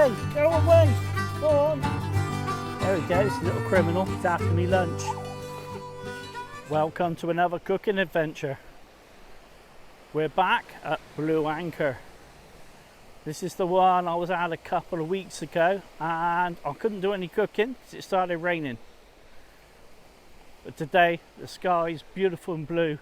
away, go away, go on. There he goes, little criminal, he's after me lunch. Welcome to another cooking adventure. We're back at Blue Anchor. This is the one I was at a couple of weeks ago and I couldn't do any cooking because it started raining. But today the sky's beautiful and blue.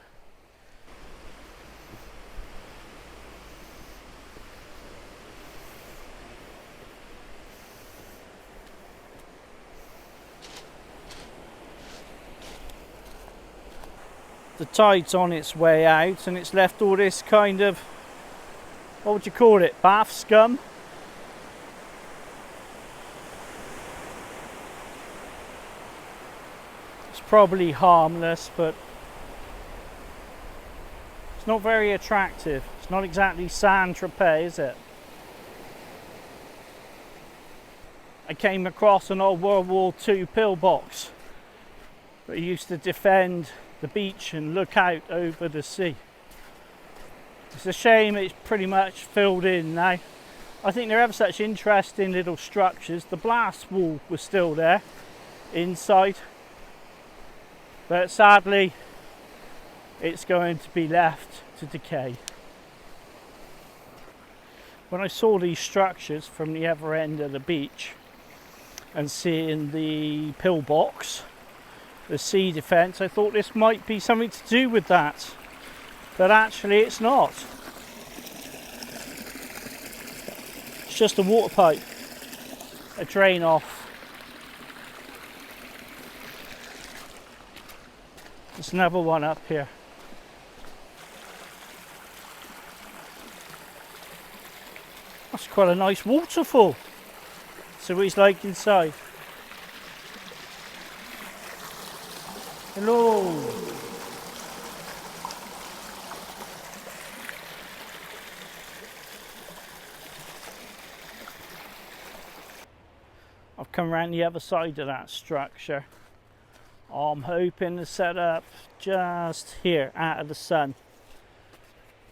The tide's on its way out and it's left all this kind of, what would you call it, bath scum? It's probably harmless, but it's not very attractive. It's not exactly Saint-Tropez, is it? I came across an old World War II pillbox that used to defend the beach and look out over the sea. It's a shame it's pretty much filled in now. I think they're ever such interesting little structures. The blast wall was still there inside, but sadly it's going to be left to decay. When I saw these structures from the other end of the beach and seeing the pillbox, the sea defence, I thought this might be something to do with that, but actually it's not. It's just a water pipe, a drain off. There's another one up here. That's quite a nice waterfall. So what it's like inside. Hello. I've come around the other side of that structure. I'm hoping to set up just here out of the sun,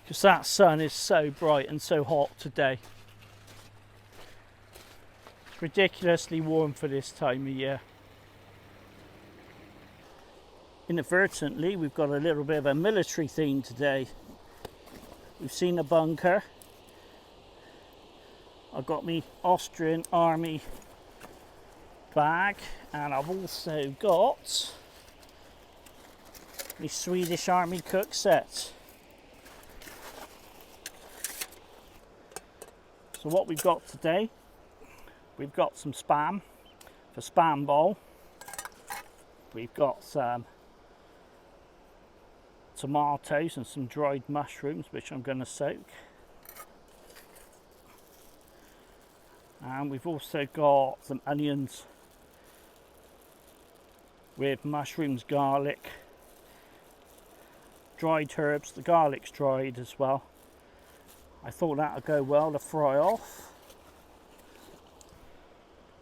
because that sun is so bright and so hot today. It's ridiculously warm for this time of year. Inadvertently, we've got a little bit of a military theme today. We've seen a bunker. I've got my Austrian army bag, and I've also got my Swedish army cook set. So what we've got today, we've got some spam for spam bowl. We've got some tomatoes and some dried mushrooms which I'm going to soak, and we've also got some onions with mushrooms, garlic, dried herbs. The garlic's dried as well. I thought that would go well to fry off.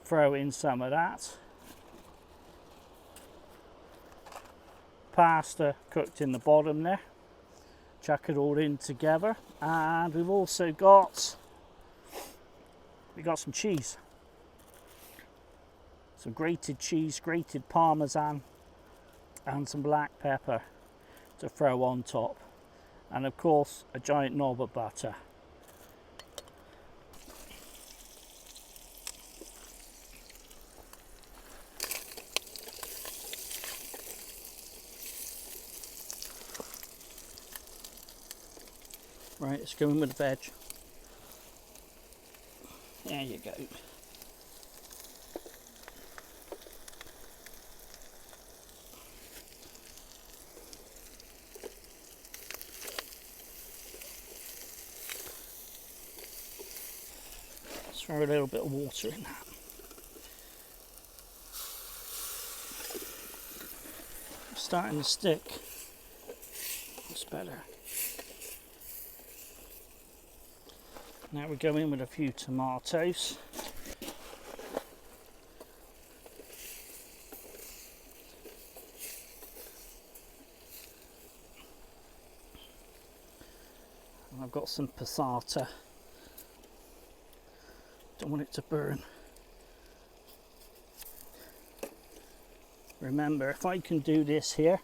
Throw in some of that. Pasta cooked in the bottom there. Chuck it all in together, and we've also got some cheese, some grated cheese, grated parmesan, and some black pepper to throw on top, and of course a giant knob of butter. Right, let's go in with the veg. There you go. Let's throw a little bit of water in that. It's starting to stick. That's better. Now we go in with a few tomatoes. And I've got some passata Don't want it to burn. Remember, if I can do this here,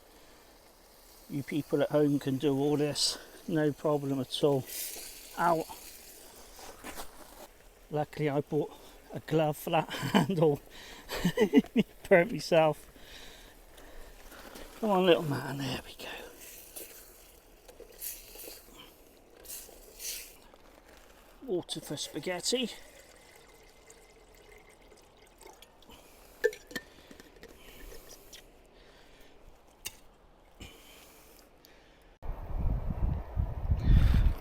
you people at home can do all this, no problem at all. Ow! Luckily I bought a glove for that handle. Burnt myself. Come on little man, there we go. Water for spaghetti.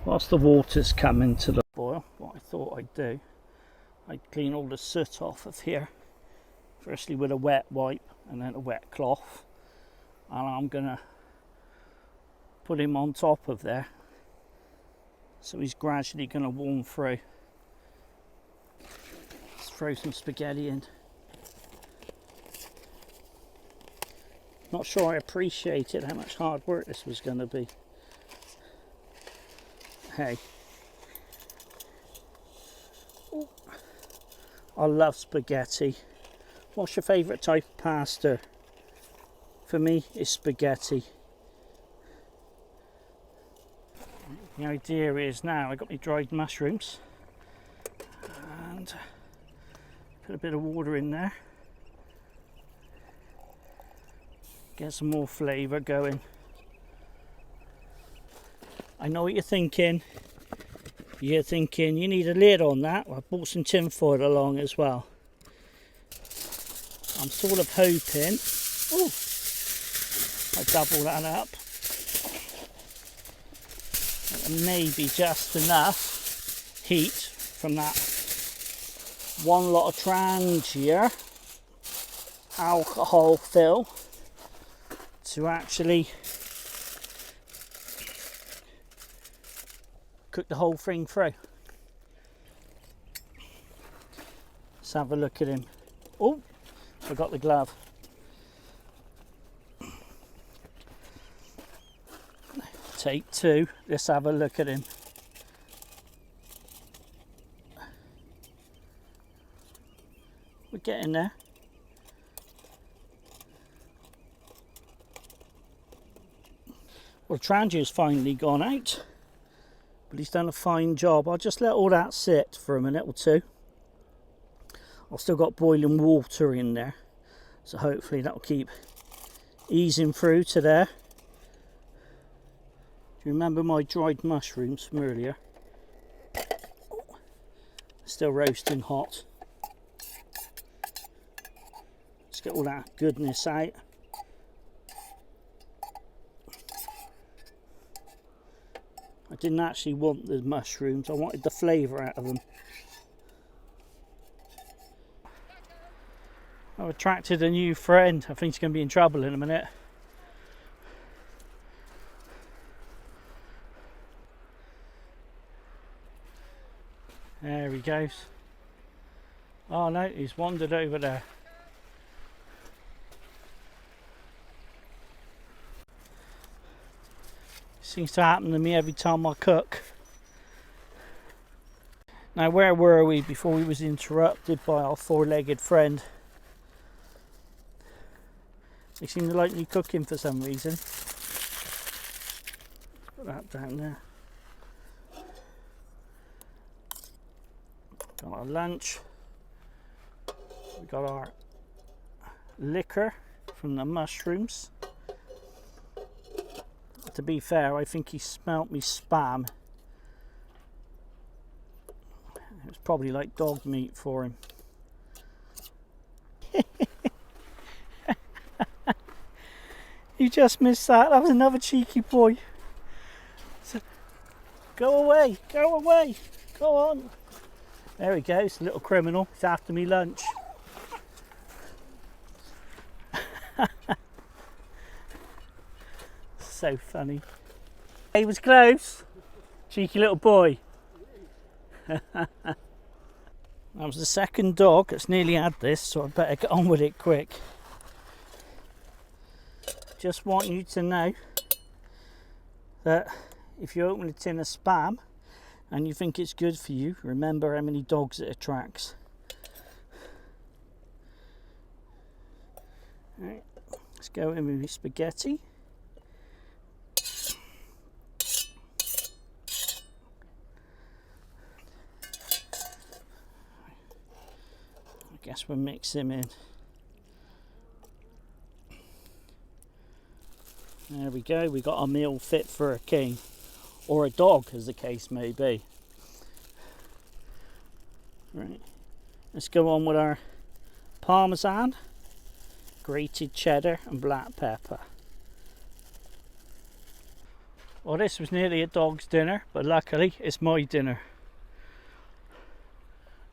Whilst the water's coming to the boil, what I thought I'd do, I'd clean all the soot off of here. Firstly with a wet wipe and then a wet cloth. And I'm gonna put him on top of there. So he's gradually gonna warm through. Let's throw some spaghetti in. Not sure I appreciated how much hard work this was gonna be. Hey. Ooh. I love spaghetti. What's your favourite type of pasta? For me, it's spaghetti. The idea is now I got my dried mushrooms and put a bit of water in there. Get some more flavour going. I know what you're thinking. You're thinking you need a lid on that. Well, I bought some tin foil along as well. I'm sort of hoping, oh, I double that up. And maybe just enough heat from that one lot of Trangia alcohol fill to actually cook the whole thing through. Let's have a look at him. Oh, forgot the glove. Take two. Let's have a look at him. We're getting there. Well, Trangia's finally gone out, but he's done a fine job. I'll just let all that sit for a minute or two. I've still got boiling water in there, so hopefully that'll keep easing through to there. Do you remember my dried mushrooms from earlier? Still roasting hot. Let's get all that goodness out. I didn't actually want the mushrooms, I wanted the flavour out of them. I've attracted a new friend. I think he's going to be in trouble in a minute. There he goes. Oh no, he's wandered over there. Seems to happen to me every time I cook. Now where were we before we was interrupted by our four-legged friend? They seem to like me cooking for some reason. Put that down there. Got our lunch. We got our liquor from the mushrooms. To be fair, I think he smelt me spam. It was probably like dog meat for him. You just missed that. That was another cheeky boy. So, go away, go away, go on. There he goes, little criminal. He's after me lunch. So funny. He was close. Cheeky little boy. That was the second dog that's nearly had this, so I better get on with it quick. Just want you to know that if you open a tin of Spam, and you think it's good for you, remember how many dogs it attracts. Right, let's go in with my spaghetti. I guess we'll mix them in. There we go, we got a meal fit for a king, or a dog as the case may be. Right, let's go on with our parmesan, grated cheddar and black pepper. Well, this was nearly a dog's dinner, but luckily it's my dinner.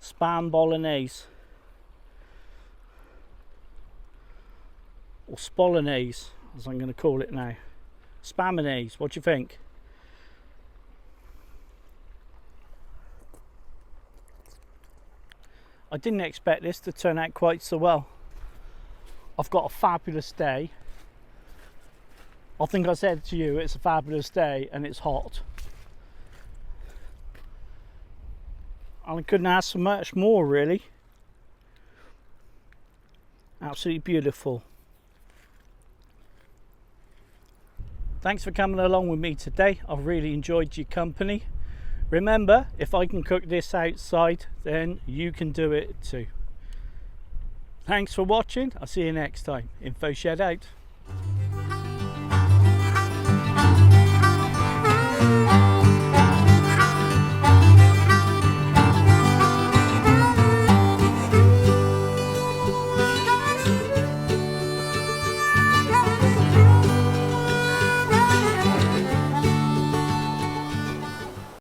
Spam bolognese, or Spamananese as I'm going to call it now. Spamananese, what do you think? I didn't expect this to turn out quite so well. I've got a fabulous day. I think I said to you it's a fabulous day and it's hot. And I couldn't ask for much more really. Absolutely beautiful. Thanks for coming along with me today. I've really enjoyed your company. Remember, if I can cook this outside, then you can do it too. Thanks for watching. I'll see you next time. InfoZhed out.